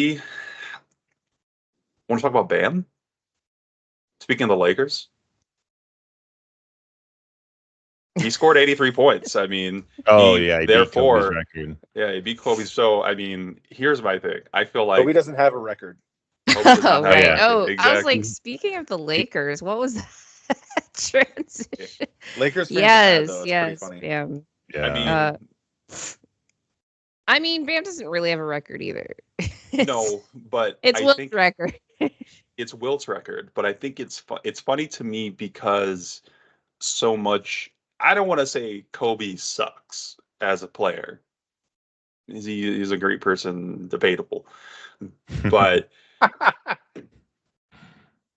B, want to talk about Bam? Speaking of the Lakers, he scored 83 points. I mean, Oh he yeah, he beat Kobe's therefore, record. yeah, he beat Kobe. So, I mean, here's my thing. I feel Kobe like doesn't have a record. Kobe does not Oh, have a right. record. Oh, I was like, Exactly. speaking of the Lakers, what was that transition? Lakers fans are mad, though. Yes, It's pretty funny. Bam. Yeah. I mean, Bam doesn't really have a record either. no, but It's I Will's think record. it's Wilt's record. But I think it's funny to me because so much. I don't want to say Kobe sucks as a player. He's a great person, debatable, but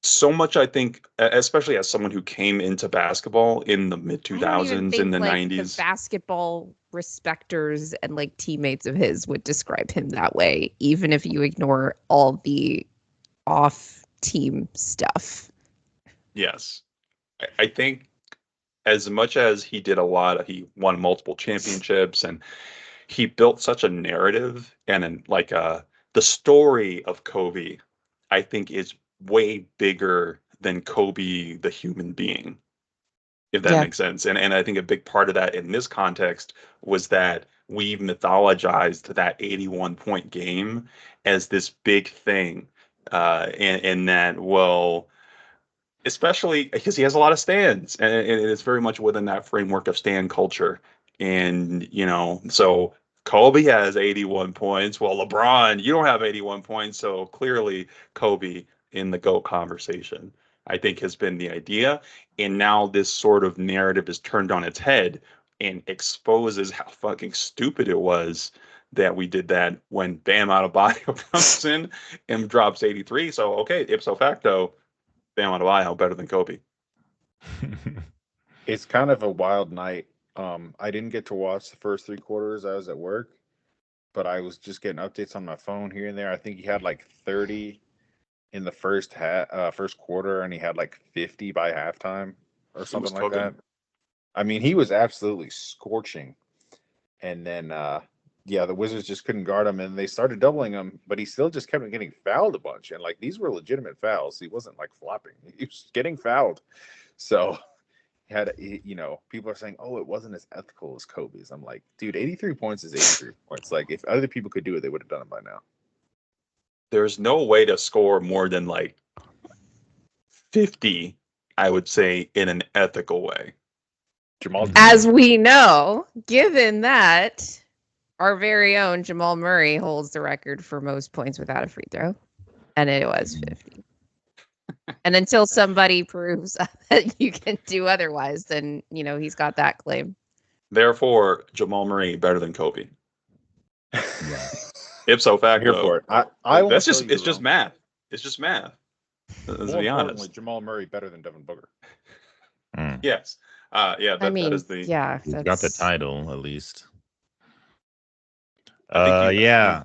so much I think, especially as someone who came into basketball in the mid I don't even 2000s, think in the like 90s. the basketball respecters and like teammates of his would describe him that way, even if you ignore all the off team stuff. Yes, I think as much as he did a lot, he won multiple championships and he built such a narrative and the story of Kobe, I think is way bigger than Kobe the human being, if that Yeah. makes sense. And I think a big part of that in this context was that we mythologized that 81 point game as this big thing. And that, well, especially because he has a lot of stands and it's very much within that framework of stand culture. And, so Kobe has 81 points. Well, LeBron, you don't have 81 points. So clearly Kobe in the GOAT conversation, I think, has been the idea. And now this sort of narrative is turned on its head and exposes how fucking stupid it was that we did that when Bam Adebayo comes in and drops 83. So, okay, ipso facto, Bam Adebayo better than Kobe. It's kind of a wild night. I didn't get to watch the first 3 quarters. I was at work, but I was just getting updates on my phone here and there. I think he had like 30 in the first quarter, and he had like 50 by halftime or He was something like that. cooking. I mean, he was absolutely scorching. And then, yeah, the Wizards just couldn't guard him, and they started doubling him, but he still just kept getting fouled a bunch. And like these were legitimate fouls. He wasn't like flopping; he was getting fouled. So people are saying, "Oh, it wasn't as ethical as Kobe's." I'm like, dude, 83 points is 83 points. Like, if other people could do it, they would have done it by now. There's no way to score more than like 50, I would say, in an ethical way. As we know, given that our very own Jamal Murray holds the record for most points without a free throw, and it was 50. And until somebody proves that you can do otherwise, then, he's got that claim. Therefore, Jamal Murray better than Kobe. Yeah. Ipso facto. Here for it. That's just it's just math. It's just math. Let's be honest. Jamal Murray better than Devin Booker. Yes. Yeah. That is the. Yeah. He's got the title at least. I think yeah.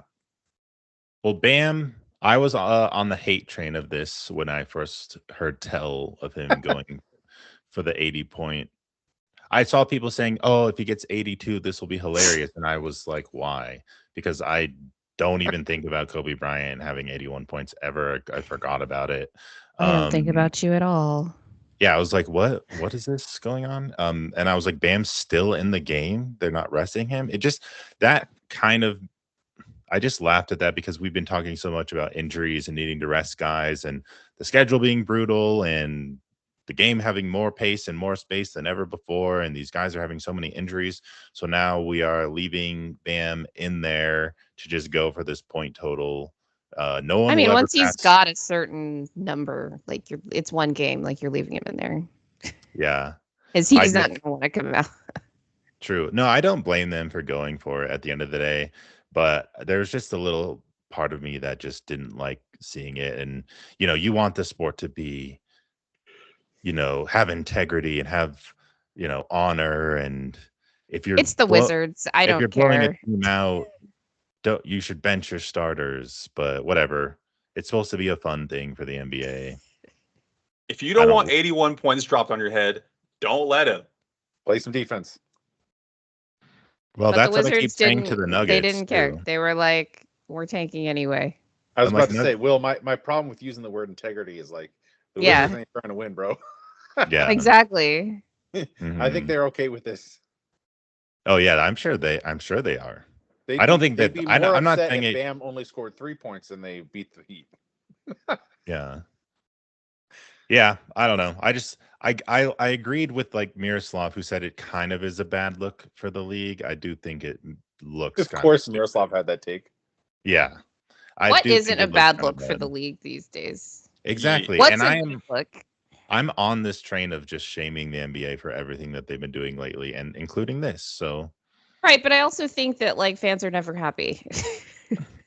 Well, Bam, I was on the hate train of this when I first heard tell of him going for the 80 point. I saw people saying, "Oh, if he gets 82, this will be hilarious," and I was like, "Why?" Because I don't even think about Kobe Bryant having 81 points ever. I forgot about it. I don't think about you at all. Yeah, I was like, what is this going on? And I was like, Bam's still in the game. They're not resting him. It just, that kind of, I just laughed at that because we've been talking so much about injuries and needing to rest guys and the schedule being brutal and the game having more pace and more space than ever before. And these guys are having so many injuries. So now we are leaving Bam in there to just go for this point total. No one. I mean, once he's got a certain number, like it's one game, like you're leaving him in there. Yeah. He's not going to want to come out. True. No, I don't blame them for going for it at the end of the day, but there's just a little part of me that just didn't like seeing it. And, you want the sport to be, have integrity and have, honor. And if you're, it's the Wizards. I don't care. If you're blowing a team out, you should bench your starters, but whatever. It's supposed to be a fun thing for the NBA. If you don't want 81 points dropped on your head, don't let him. Play some defense. Well, that's what I keep saying to the Nuggets. They didn't care. They were like, we're tanking anyway. I was I'm about like, to no- say, Will, my problem with using the word integrity is like the Yeah. Wizards ain't trying to win, bro. yeah, Exactly. I think Mhm. they're okay with this. Oh yeah, I'm sure they are. They'd I don't be, think they'd that be more I'm not upset saying if it. Bam only scored 3 points than they beat the Heat. Yeah, yeah. I don't know. I agreed with like Miroslav, who said it kind of is a bad look for the league. I do think it looks Of kind course, of Miroslav had that take. yeah. I What do isn't think a it looks bad kind of look for bad. the league these days? Exactly, What's and a good look? I'm on this train of just shaming the NBA for everything that they've been doing lately, and including this. So Right, but I also think that like fans are never happy.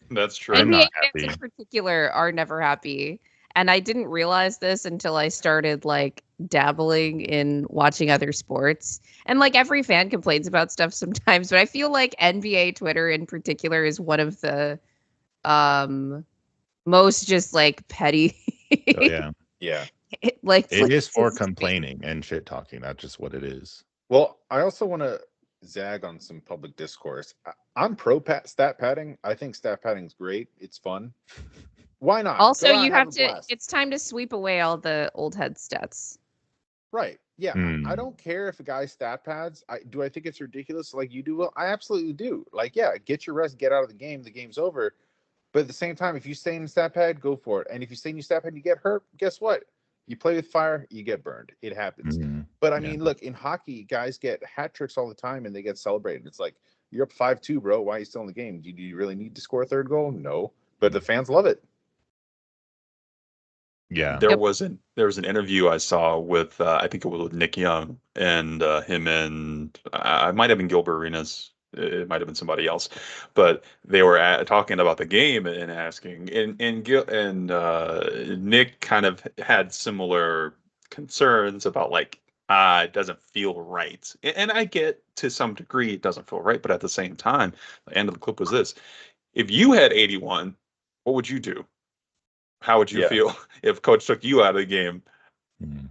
That's true. I'm NBA not fans in happy. particular are never happy. And I didn't realize this until I started like dabbling in watching other sports. And like every fan complains about stuff sometimes, but I feel like NBA Twitter in particular is one of the um most just like petty Oh yeah, Yeah. like it is for places to be. complaining and shit talking. That's just what it is. Well, I also want to zag on some public discourse. I'm pro stat padding. I think stat padding's great. It's fun. Why not? Also, Go out you and have have a to blast. it's time to sweep away all the old head stats. Right. Yeah. I Hmm. don't care if a guy stat pads. Do I think it's ridiculous like you do? Well, I absolutely do. Like, yeah, get your rest, get out of the game. The game's over. But at the same time, if you stay in the stat pad, go for it. And if you stay in your stat pad and you get hurt, guess what? You play with fire, you get burned. It happens. Mhm. But I Yeah. mean, look, in hockey, guys get hat tricks all the time and they get celebrated. It's like, you're up 5-2, bro. Why are you still in the game? Do you really need to score a third goal? No. But the fans love it. Yeah. There Yep. was an interview I saw with I think it was with Nick Young and him and I might have been Gilbert Arenas. It might have been somebody else, but they were talking about the game and asking and Nick kind of had similar concerns about like it doesn't feel right, and I get to some degree it doesn't feel right, but at the same time, the end of the clip was this: if you had 81, what would you do? How would you Yeah. feel if coach took you out of the game? Mhm.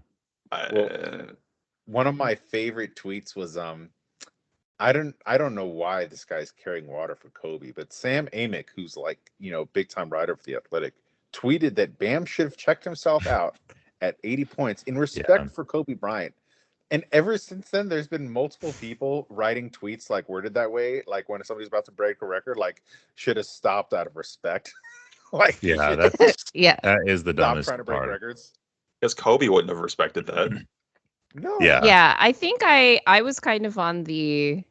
Well, one of my favorite tweets was I don't know why this guy's carrying water for Kobe, but Sam Amick, who's like, big time writer for The Athletic, tweeted that Bam should have checked himself out at 80 points in respect Yeah. for Kobe Bryant. And ever since then, there's been multiple people writing tweets like worded that way, like when somebody's about to break a record, like should have stopped out of respect. Like you Yeah, should Yeah. that is the stop dumbest trying to break part. records. Because Kobe wouldn't have respected that. No. Yeah. Yeah, I think I was kind of on the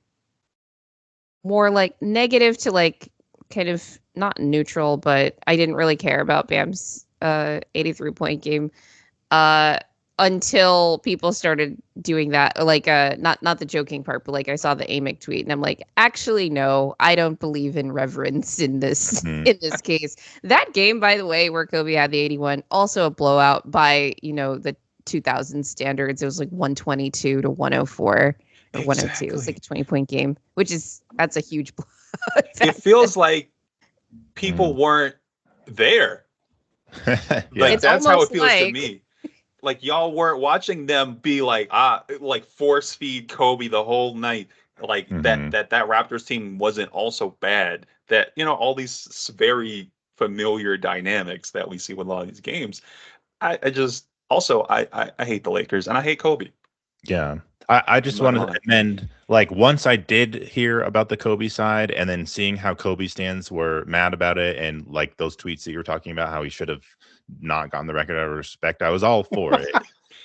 more like negative to like kind of not neutral, but I didn't really care about Bam's 83-point game until people started doing that, like not the joking part, but like I saw the Amick tweet and I'm like, actually no, I don't believe in reverence in this Mhm. in this case. That game, by the way, where Kobe had the 81, also a blowout by, the 2000 standards. It was like 122 to 104 or 102. It was like a 20-point game, that's a huge blowout. It feels like people Mm. weren't there. Yeah. Like It's that's how it almost feels to like- me. Like y'all weren't watching them be like like force feed Kobe the whole night. Like Mhm. that Raptors team wasn't also bad. That all these very familiar dynamics that we see with a lot of these games. I just also I hate the Lakers and I hate Kobe. Yeah. I just I'm not wanted gonna to amend, like, once I did hear about the Kobe side and then seeing how Kobe stands were mad about it and like those tweets that you were talking about, how he should have not gotten the record out of respect, I was all for it.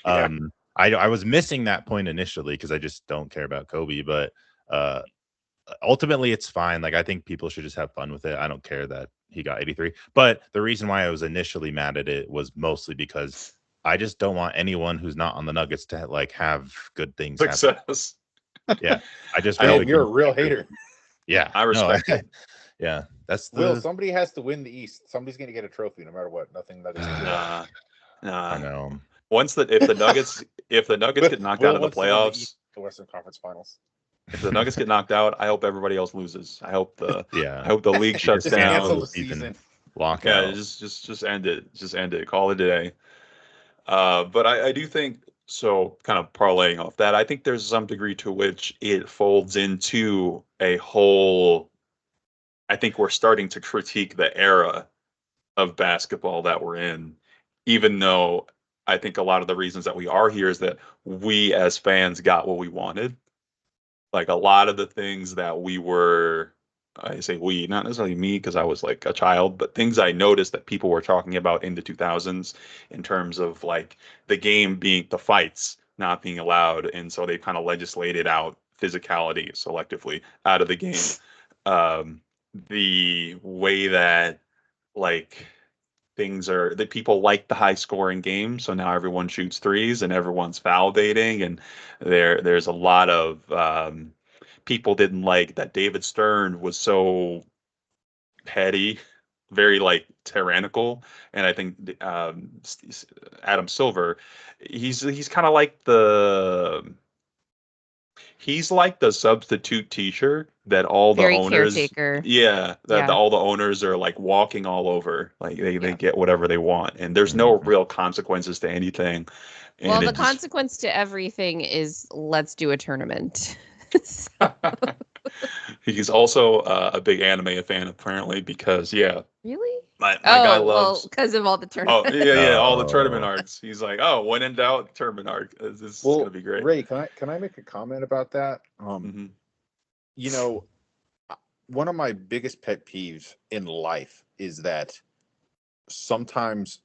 Yeah. I was missing that point initially because I just don't care about Kobe, but ultimately it's fine. Like, I think people should just have fun with it. I don't care that he got 83. But the reason why I was initially mad at it was mostly because I just don't want anyone who's not on the Nuggets to like have good things happen. success. Yeah, I just I really Man, you're a real hater. yeah, I respect no, it. yeah, that's Will, the somebody has to win the East. Somebody's going to get a trophy no matter what. Nothing that is. Nah, I nah. know. Once if the Nuggets get knocked Will out of the wants to win the playoffs, East, the Western Conference Finals. if the Nuggets get knocked out, I hope everybody else loses. I hope the Yeah, league shuts Just cancel cancel down. the season. lockout. Yeah, just end it. Just end it. Call it a day. But I do think so. Kind of parlaying off that, I think there's some degree to which it folds into a whole. I think we're starting to critique the era of basketball that we're in, even though I think a lot of the reasons that we are here is that we as fans got what we wanted. Like a lot of the things that we were, I say we, not necessarily me because I was like a child, but things I noticed that people were talking about in the 2000s in terms of like the game being the fights not being allowed. And so they kind of legislated out physicality selectively out of the game. Um, the way that like things are that people like the high scoring game, so now everyone shoots threes and everyone's foul dating, and there's a lot of people didn't like that David Stern was so petty, very like tyrannical, and I think Adam Silver, he's kind of like he's like the substitute teacher that all the Very owners, caretaker. yeah, that Yeah. all the owners are like walking all over. Like they Yeah. get whatever they want, and there's no real consequences to anything. Well, And the it just consequence to everything is let's do a tournament. he's also a big anime fan apparently because yeah, Really? my guy Oh, well, loves. because of all the Oh tournaments. yeah, all the tournament Oh. arcs. He's like, oh, when in doubt, tournament arc. This is Well, gonna be great. Ray, can I make a comment about that? Hmm. You know, one of my biggest pet peeves in life is that sometimes,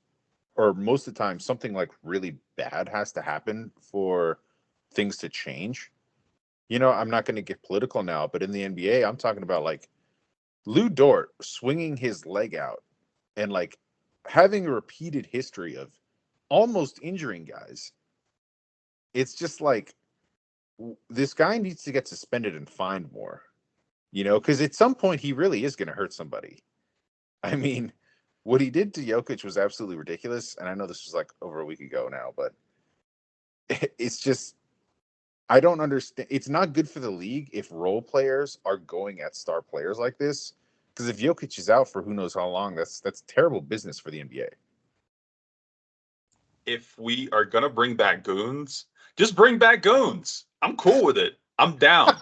or most of the time, something like really bad has to happen for things to change. I'm not going to get political now, but in the NBA, I'm talking about like Lou Dort swinging his leg out and like having a repeated history of almost injuring guys. It's just like this guy needs to get suspended and fined more, because at some point he really is going to hurt somebody. I mean, what he did to Jokic was absolutely ridiculous. And I know this was like over a week ago now, but it's just, I don't understand. It's not good for the league if role players are going at star players like this. Because if Jokic is out for who knows how long, that's terrible business for the NBA. If we are gonna bring back goons, just bring back goons. I'm cool with it. I'm down.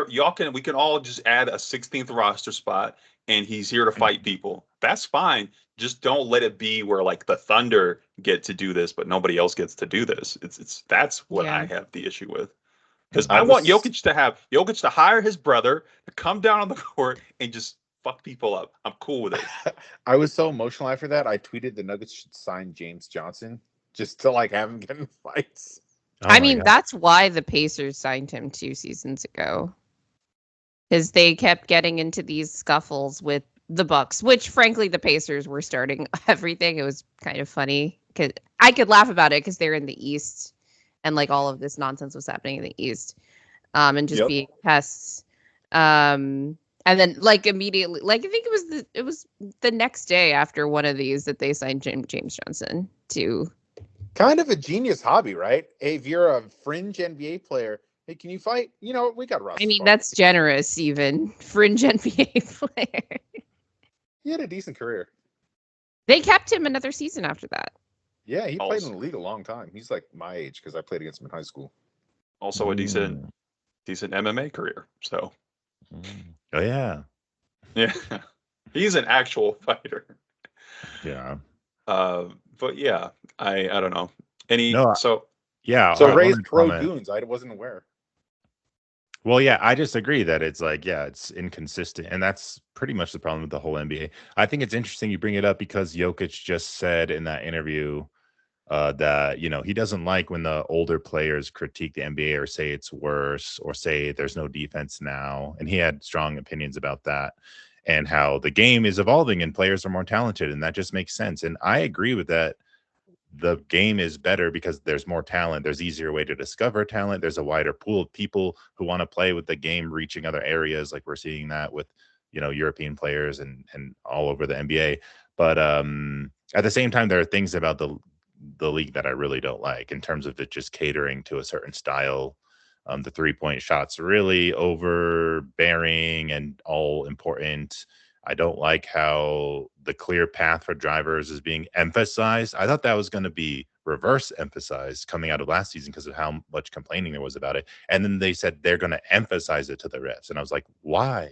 We can all just add a 16th roster spot, and he's here to fight people. That's fine. Just don't let it be where like the Thunder get to do this, but nobody else gets to do this. That's what I Yeah. have the issue with. Because I I want was Jokic to hire his brother to come down on the court and just fuck people up. I'm cool with it. I was so emotional after that. I tweeted the Nuggets should sign James Johnson just to like have him get in fights. Oh I my mean, God. that's why the Pacers signed him 2 seasons ago. Because they kept getting into these scuffles with the Bucks, which frankly the Pacers were starting everything. It was kind of funny because I could laugh about it because they're in the East and like all of this nonsense was happening in the East. And just Yep. being pests. And then like immediately, like I think it was the next day after one of these that they signed James Johnson to. Kind of a genius hobby, right? Hey, if you're a fringe NBA player, hey, can you fight? We got Ross. I mean, that's generous, even fringe NBA player. He had a decent career. They kept him another season after that. Yeah, he played in Also, the league a long time. He's like my age because I played against him in high school. also a decent MMA career. So Oh yeah. yeah, he's an actual fighter. Yeah. But yeah, I don't know. No, So yeah. So I Ray's wanted to pro comment. goons. I wasn't aware. Well, yeah, I just agree that it's like, yeah, it's inconsistent. And that's pretty much the problem with the whole NBA. I think it's interesting you bring it up because Jokic just said in that interview that, he doesn't like when the older players critique the NBA or say it's worse or say there's no defense now. And he had strong opinions about that and how the game is evolving and players are more talented. And that just makes sense. And I agree with that. The game is better because there's more talent. There's easier way to discover talent. There's a wider pool of people who want to play with the game, reaching other areas. Like we're seeing that with, European players and all over the NBA. But at the same time, there are things about the league that I really don't like in terms of it just catering to a certain style. The 3-point shots really overbearing and all important. I don't like how the clear path for drivers is being emphasized. I thought that was going to be reverse emphasized coming out of last season because of how much complaining there was about it. And then they said they're going to emphasize it to the refs. And I was like, why?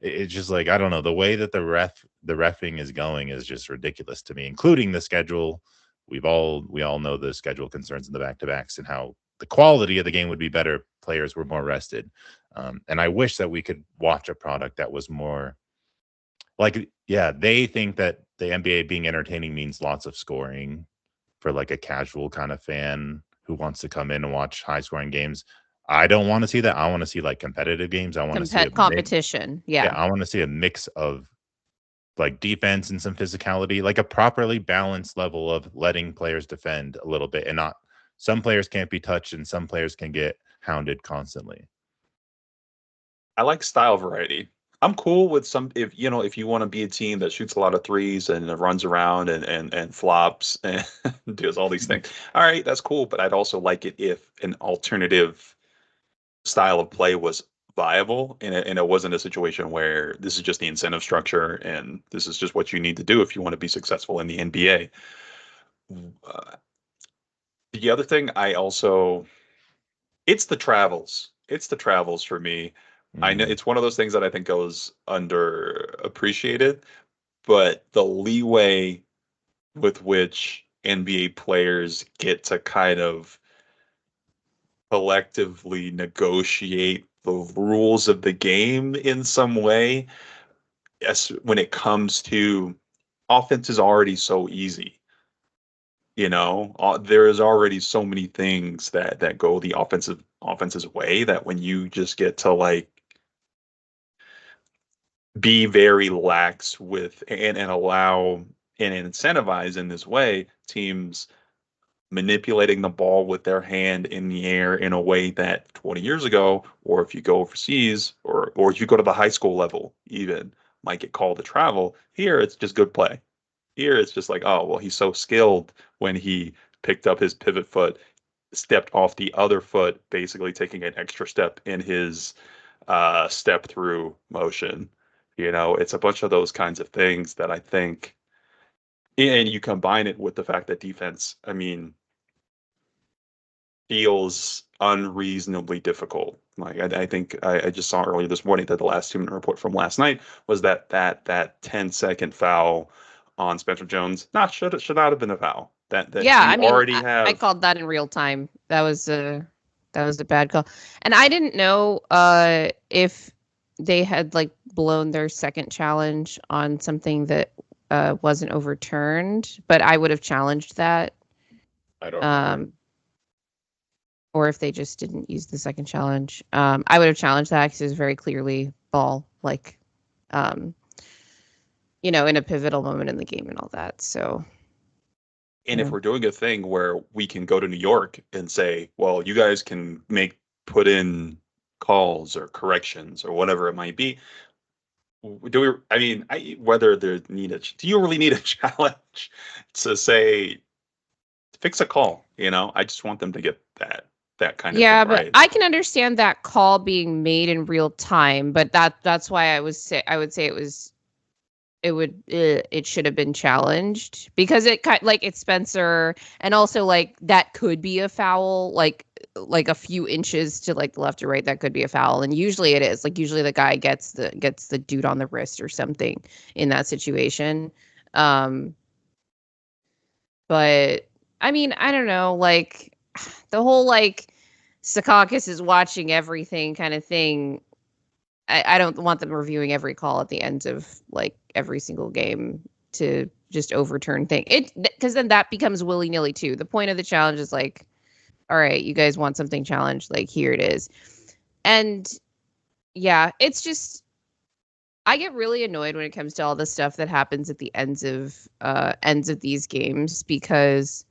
It's just like, I don't know, the way that the reffing is going is just ridiculous to me, including the schedule. We all know the schedule concerns in the back-to-backs and how the quality of the game would be better if players were more rested. And I wish that we could watch a product that was more like, yeah, they think that the NBA being entertaining means lots of scoring for like a casual kind of fan who wants to come in and watch high scoring games. I don't want to see that. I want to see like competitive games. I want to see a competition. yeah, I want to see a mix of like defense and some physicality, like a properly balanced level of letting players defend a little bit and not some players can't be touched and some players can get hounded constantly. I like style variety. I'm cool with some if if you want to be a team that shoots a lot of threes and runs around and flops and does all these things. All right, that's cool, but I'd also like it if an alternative style of play was viable and it wasn't a situation where this is just the incentive structure and this is just what you need to do if you want to be successful in the NBA. Uh, the other thing I also it's the travels. It's the travels for me. I know it's one of those things that I think goes underappreciated, but the leeway with which NBA players get to kind of collectively negotiate the rules of the game in some way, yes, when it comes to offense is already so easy. There is already so many things that go the offense's way that when you just get to like be very lax with and allow and incentivize in this way teams manipulating the ball with their hand in the air in a way that 20 years ago, or if you go overseas or if you go to the high school level even might get called to travel. Here it's just good play. Here it's just like, oh well, he's so skilled when he picked up his pivot foot, stepped off the other foot, basically taking an extra step in his step through motion. It's a bunch of those kinds of things that I think, and you combine it with the fact that defense, I mean, feels unreasonably difficult. Like I think I just saw earlier this morning that the last 2-minute report from last night was that 10-second foul on Spencer Jones should not have been a foul. That Yeah, you I mean, already I have. called that in real time. That was a bad call. And I didn't know if they had like blown their second challenge on something that wasn't overturned, but I would have challenged that. I don't remember. Or if they just didn't use the second challenge. I would have challenged that because it was very clearly ball, like, in a pivotal moment in the game and all that. So, And if we're doing a thing where we can go to New York and say, well, you guys can put in calls or corrections or whatever it might be. Do we? I mean, whether there do you really need a challenge to say fix a call? I just want them to get that kind of thing yeah, but right. I can understand that call being made in real time, but that's why I would say it should have been challenged because it's Spencer, and also like that could be a foul, like a few inches to like the left or right, that could be a foul, and usually it is. Like usually the guy gets the dude on the wrist or something in that situation. But I mean, I don't know, like the whole like Secaucus is watching everything kind of thing. I don't want them reviewing every call at the end of like every single game to just overturn thing. Because then that becomes willy-nilly too. The point of the challenge is like, all right, you guys want something challenged, like here it is. And yeah, it's just I get really annoyed when it comes to all the stuff that happens at the ends of these games because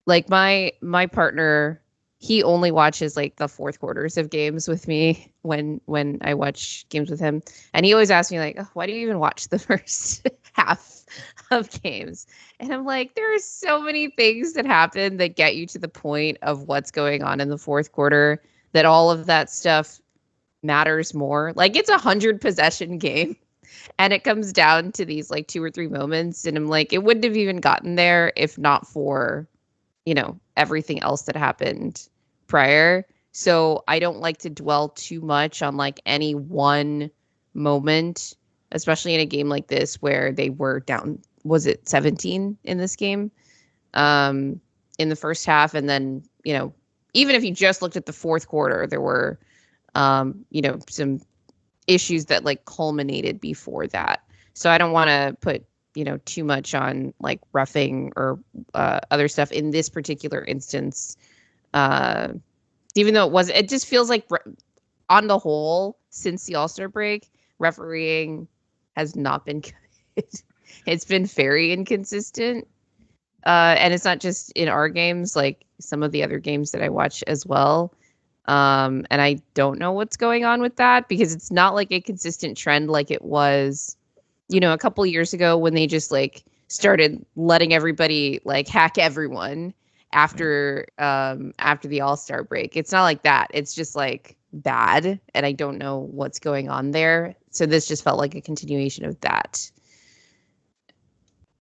like my partner, he only watches like the fourth quarters of games with me when I watch games with him, and he always asks me like, oh, why do you even watch the first half of games? And I'm like, there are so many things that happen that get you to the point of what's going on in the fourth quarter that all of that stuff matters more. Like it's 100 possession game and it comes down to these like 2 or 3 moments, and I'm like, it wouldn't have even gotten there if not for everything else that happened prior. So I don't like to dwell too much on like any one moment, especially in a game like this where they were down, was it 17 in this game in the first half? And then, even if you just looked at the fourth quarter, there were, some issues that like culminated before that. So I don't want to put, too much on like roughing or other stuff in this particular instance. Even though it just feels like on the whole, since the All-Star break, refereeing has not been good. It's been very inconsistent. And it's not just in our games, like some of the other games that I watch as well. And I don't know what's going on with that because it's not like a consistent trend like it was, a couple years ago when they just like started letting everybody like hack everyone after the All-Star break. It's not like that. It's just like bad, and I don't know what's going on there. So this just felt like a continuation of that.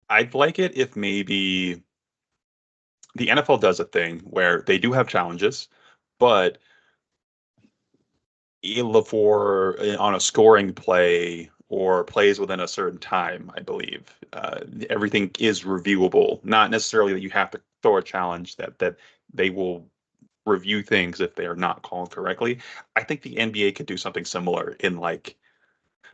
I'd like it if maybe the NFL does a thing where they do have challenges, but for on a scoring play or plays within a certain time, I believe everything is reviewable. Not necessarily that you have to throw a challenge that they will review things if they are not called correctly. I think the NBA could do something similar in like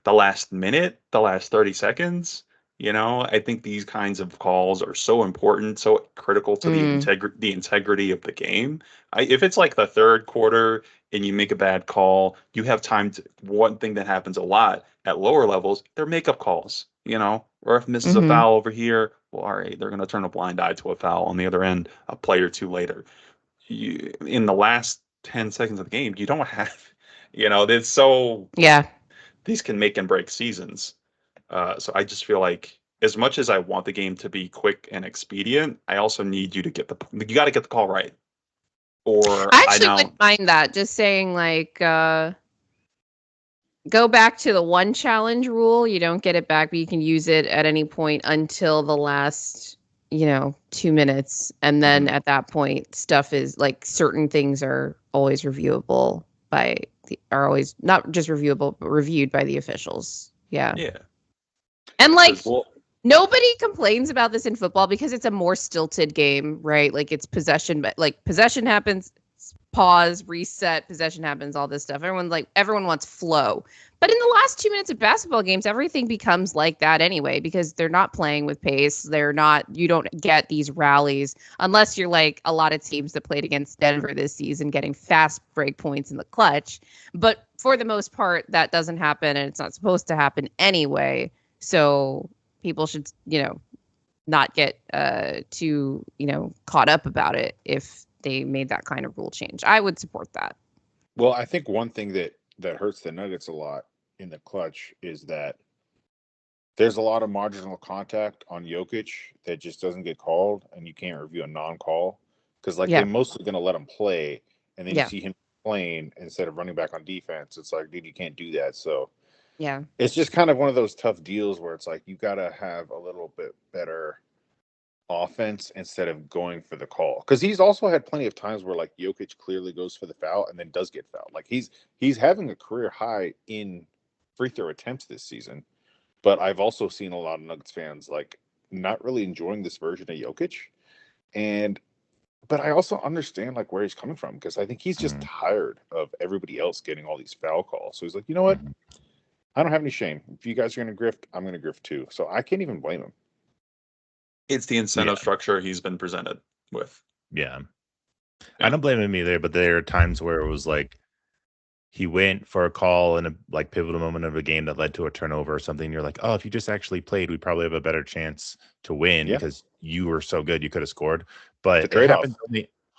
the last minute, the last 30 seconds. I think these kinds of calls are so important, so critical to the integrity of the game. If it's like the third quarter and you make a bad call, you have time to. One thing that happens a lot at lower levels, they're makeup calls. Or if misses a foul over here, well, all right, they're going to turn a blind eye to a foul on the other end a play or two later. In the last 10 seconds of the game, you don't have. It's so. Yeah. These can make and break seasons. So I just feel like as much as I want the game to be quick and expedient, I also need you to you got to get the call right. Or I actually wouldn't mind that. Just saying like, go back to the one challenge rule. You don't get it back, but you can use it at any point until the last, 2 minutes. And then at that point, stuff is like certain things are always reviewable are always not just reviewable, but reviewed by the officials. Yeah. Yeah. And like nobody complains about this in football because it's a more stilted game, right? Like it's possession, but like possession happens, pause, reset, possession happens, all this stuff. Everyone wants flow. But in the last 2 minutes of basketball games, everything becomes like that anyway, because they're not playing with pace. You don't get these rallies unless you're like a lot of teams that played against Denver this season, getting fast break points in the clutch. But for the most part, that doesn't happen, and it's not supposed to happen anyway. So people should, not get too, caught up about it if they made that kind of rule change. I would support that. Well, I think one thing that hurts the Nuggets a lot in the clutch is that there's a lot of marginal contact on Jokic that just doesn't get called, and you can't review a non-call because they're mostly going to let him play, and then you see him playing instead of running back on defense. It's like, dude, you can't do that. So yeah, it's just kind of one of those tough deals where it's like you got to have a little bit better offense instead of going for the call, because he's also had plenty of times where like Jokic clearly goes for the foul and then does get fouled. Like he's having a career high in free throw attempts this season, but I've also seen a lot of Nuggets fans like not really enjoying this version of Jokic, but I also understand like where he's coming from, because I think he's just tired of everybody else getting all these foul calls. So he's like, you know what, I don't have any shame. If you guys are going to grift, I'm going to grift too. So I can't even blame him. It's the incentive structure he's been presented with. Yeah. I don't blame him either, but there are times where it was like he went for a call in a like pivotal moment of a game that led to a turnover or something. You're like, oh, if you just actually played, we'd probably have a better chance to win because you were so good you could have scored. But it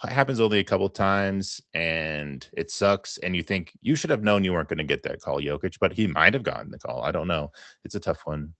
happens only a couple times, and it sucks. And you think you should have known you weren't going to get that call, Jokic, but he might have gotten the call. I don't know. It's a tough one.